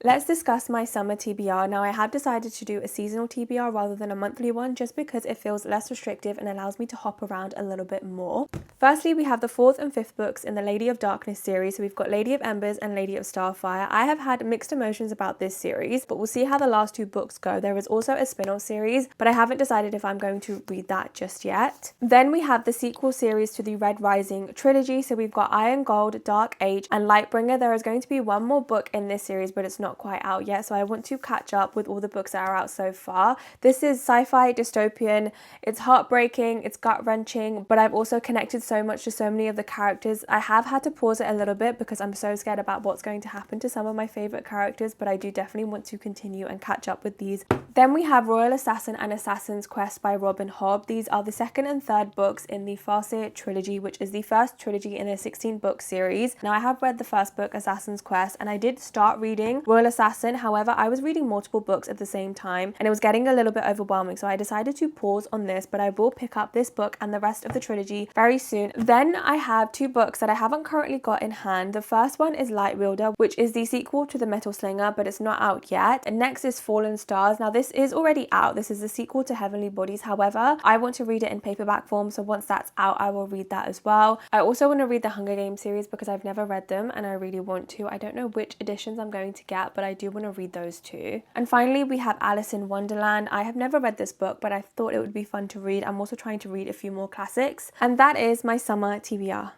Let's discuss my summer TBR. Now, I have decided to do a seasonal TBR rather than a monthly one just because it feels less restrictive and allows me to hop around a little bit more. Firstly, we have the fourth and fifth books in the Lady of Darkness series. So we've got Lady of Embers and Lady of Starfire. I have had mixed emotions about this series, but we'll see how the last two books go. There is also a spin-off series, but I haven't decided if I'm going to read that just yet. Then we have the sequel series to the Red Rising trilogy. So we've got Iron Gold, Dark Age, and Lightbringer. There is going to be one more book in this series, but it's not quite out yet, so I want to catch up with all the books that are out so far. This is sci-fi dystopian. It's heartbreaking, it's gut-wrenching, but I've also connected so much to so many of the characters. I have had to pause it a little bit because I'm so scared about what's going to happen to some of my favorite characters, but I do definitely want to continue and catch up with these. Then we have Royal Assassin and Assassin's Quest by Robin Hobb. These are the second and third books in the Farseer trilogy, which is the first trilogy in a 16-book series. Now, I have read the first book, Assassin's Quest, and I did start reading Royal Assassin. However, I was reading multiple books at the same time and it was getting a little bit overwhelming, so I decided to pause on this, but I will pick up this book and the rest of the trilogy very soon. Then I have two books that I haven't currently got in hand. The first one is Light Wielder, which is the sequel to The Metal Slinger, but it's not out yet. And next is Fallen Stars. Now, this is already out. This is the sequel to Heavenly Bodies. However, I want to read it in paperback form, so once that's out, I will read that as well. I also want to read the Hunger Games series because I've never read them and I really want to. I don't know which editions I'm going to get, but I do want to read those too. And finally, we have Alice in Wonderland. I have never read this book, but I thought it would be fun to read. I'm also trying to read a few more classics. And that is my summer TBR.